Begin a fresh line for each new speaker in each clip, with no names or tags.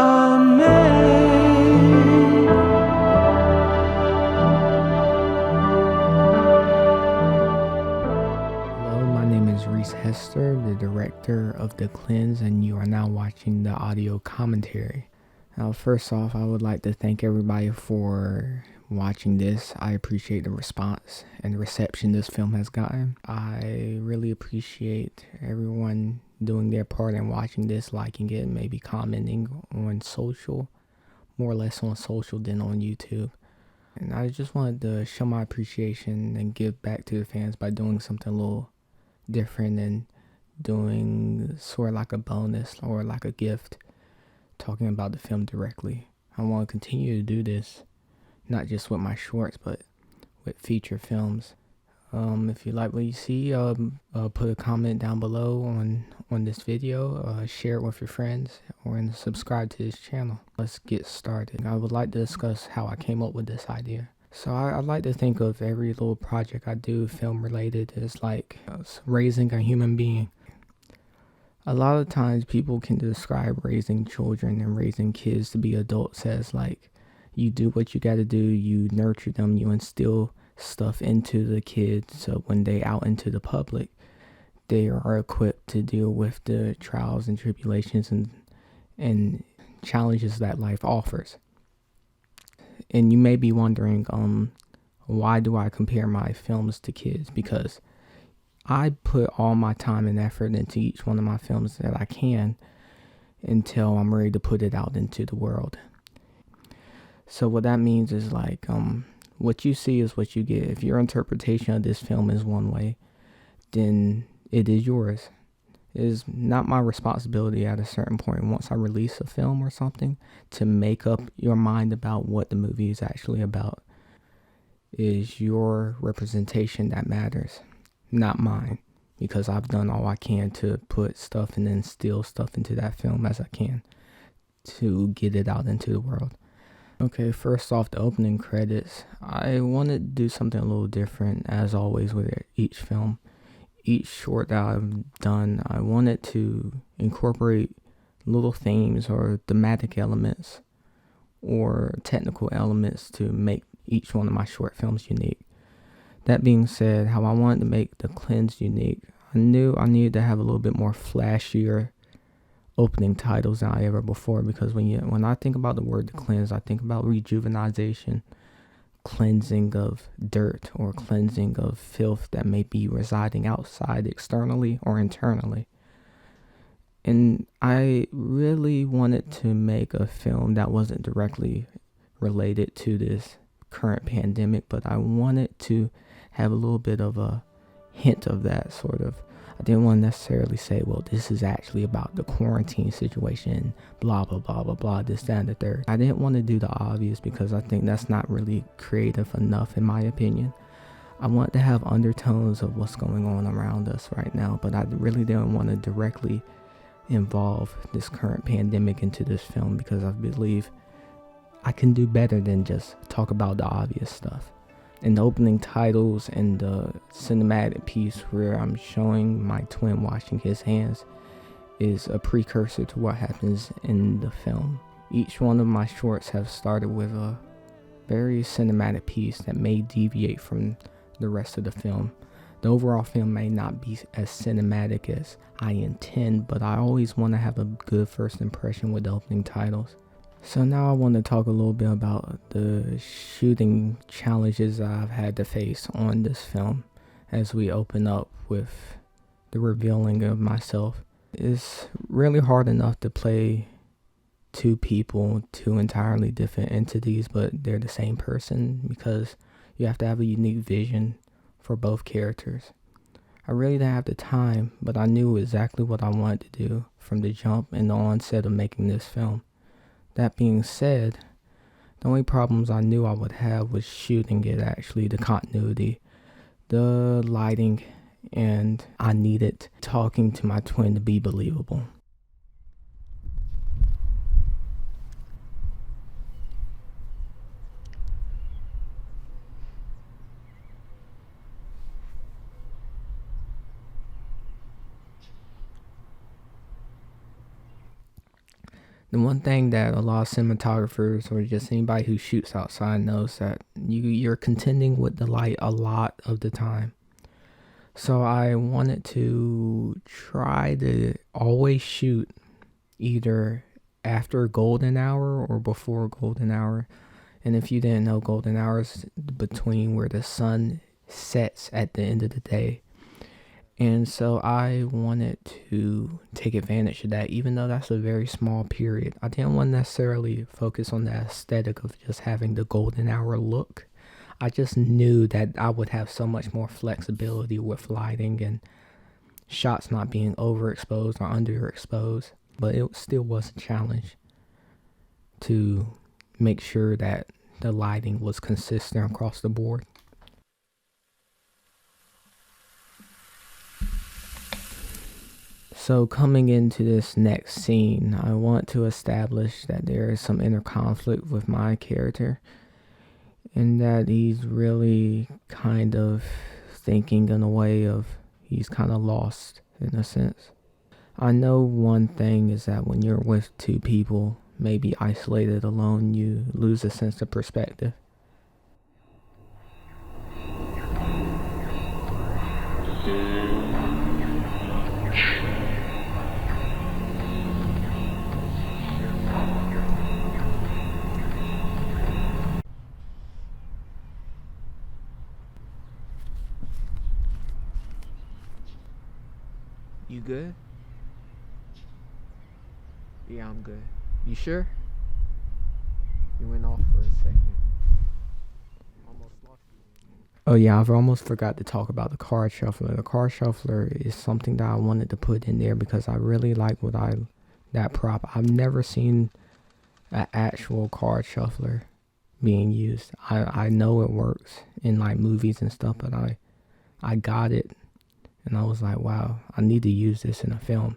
are made. Hello, my name is Reese Hester, the director of The Cleanse, and you are now watching the audio commentary. Now, first off, I would like to thank everybody for watching this. I appreciate the response and the reception this film has gotten. I really appreciate everyone doing their part in watching this, liking it, maybe commenting on social, more or less on social than on YouTube. And I just wanted to show my appreciation and give back to the fans by doing something a little different and doing sort of like a bonus or like a gift, talking about the film directly. I want to continue to do this, not just with my shorts, but with feature films. If you like what you see, put a comment down below on this video, share it with your friends, and subscribe to this channel. Let's get started. I would like to discuss how I came up with this idea. So I like to think of every little project I do, film related, as like raising a human being. A lot of times people can describe raising children and raising kids to be adults as like, you do what you got to do, you nurture them, you instill stuff into the kids so when they out into the public, they are equipped to deal with the trials and tribulations and challenges that life offers. And you may be wondering, why do I compare my films to kids? Because I put all my time and effort into each one of my films that I can until I'm ready to put it out into the world. So what that means is like, what you see is what you get. If your interpretation of this film is one way, then it is yours. It is not my responsibility at a certain point, once I release a film or something, to make up your mind about what the movie is actually about. It is your representation that matters, not mine, because I've done all I can to put stuff and instill stuff into that film as I can to get it out into the world. Okay, first off, the opening credits. I wanted to do something a little different, as always with each film. Each short that I've done, I wanted to incorporate little themes or thematic elements or technical elements to make each one of my short films unique. That being said, how I wanted to make The Cleanse unique, I knew I needed to have a little bit more flashier opening titles than I ever before, because when I think about the word The Cleanse, I think about rejuvenization, cleansing of dirt or cleansing of filth that may be residing outside externally or internally. And I really wanted to make a film that wasn't directly related to this current pandemic, but I wanted to have a little bit of a hint of that sort of. I didn't want to necessarily say, well, this is actually about the quarantine situation, blah, blah, blah, blah, blah, this, that, and the third. I didn't want to do the obvious because I think that's not really creative enough, in my opinion. I want to have undertones of what's going on around us right now, but I really didn't want to directly involve this current pandemic into this film because I believe I can do better than just talk about the obvious stuff. In the opening titles and the cinematic piece where I'm showing my twin washing his hands is a precursor to what happens in the film. Each one of my shorts have started with a very cinematic piece that may deviate from the rest of the film. The overall film may not be as cinematic as I intend, but I always want to have a good first impression with the opening titles. So now I want to talk a little bit about the shooting challenges I've had to face on this film as we open up with the revealing of myself. It's really hard enough to play two people, two entirely different entities, but they're the same person because you have to have a unique vision for both characters. I really didn't have the time, but I knew exactly what I wanted to do from the jump and the onset of making this film. That being said, the only problems I knew I would have was shooting it, actually, the continuity, the lighting, and I needed talking to my twin to be believable. The one thing that a lot of cinematographers or just anybody who shoots outside knows that you're contending with the light a lot of the time. So I wanted to try to always shoot either after golden hour or before golden hour. And if you didn't know, golden hour is between where the sun sets at the end of the day. And so I wanted to take advantage of that, even though that's a very small period. I didn't want to necessarily focus on the aesthetic of just having the golden hour look. I just knew that I would have so much more flexibility with lighting and shots not being overexposed or underexposed. But it still was a challenge to make sure that the lighting was consistent across the board. So coming into this next scene, I want to establish that there is some inner conflict with my character, and that he's really kind of thinking in a way of he's kind of lost in a sense. I know one thing is that when you're with two people, maybe isolated alone, you lose a sense of perspective. You good? Yeah, I'm good. You sure? You went off for a second. Almost lost you. Oh yeah, I've almost forgot to talk about the card shuffler. The card shuffler is something that I wanted to put in there because I really like that prop. I've never seen an actual card shuffler being used. I know it works in like movies and stuff, but I got it and I was like, wow, I need to use this in a film.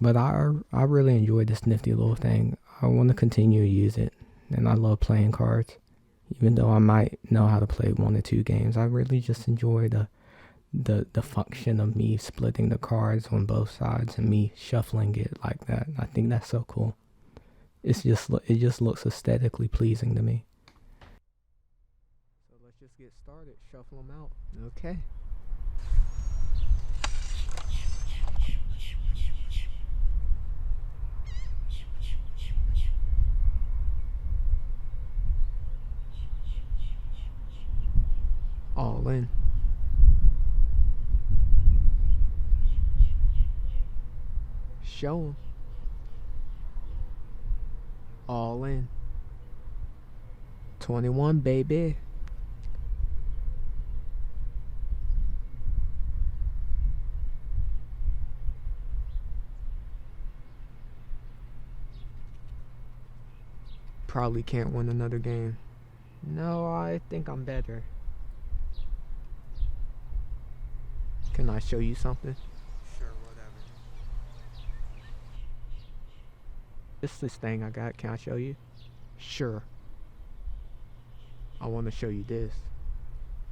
But I really enjoyed this nifty little thing. I want to continue to use it, and I love playing cards. Even though I might know how to play 1 or 2 games, I really just enjoy the function of me splitting the cards on both sides and me shuffling it like that. I think that's so cool. It just looks aesthetically pleasing to me. So let's just get started. Shuffle them out. Okay. All in. Show 'em. All in. 21, baby. Probably can't win another game. No, I think I'm better. Can I show you something?
Sure, whatever.
This thing I got. Can I show you? Sure. I want to show you this.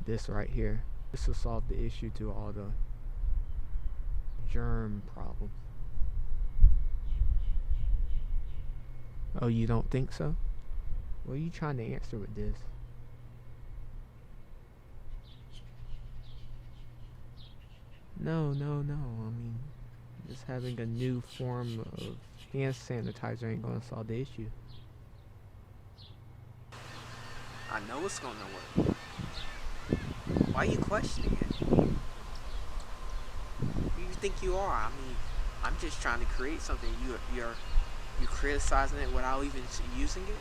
This right here. This will solve the issue to all the germ problems. Oh, you don't think so? What are you trying to answer with this? No. I mean, just having a new form of hand sanitizer ain't gonna solve the issue.
I know it's gonna work. Why are you questioning it? Who do you think you are? I mean, I'm just trying to create something. You're criticizing it without even using it.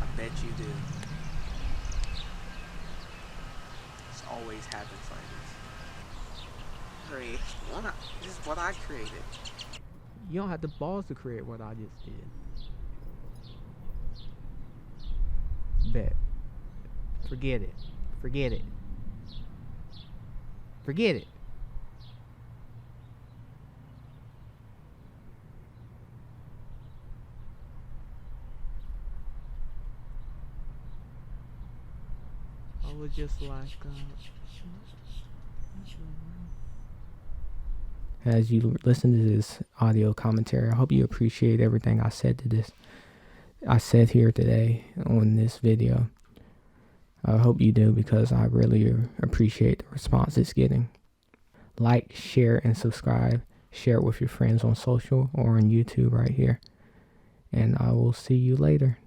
I bet you do. This always happens like this. This is what I created.
You don't have the balls to create what I just did. Bet. Forget it. Forget it. Forget it. I was just like, as you listen to this audio commentary, I hope you appreciate everything I said here today on this video. I hope you do, because I really appreciate the response it's getting. Like, share, and subscribe. Share it with your friends on social or on YouTube right here. And I will see you later.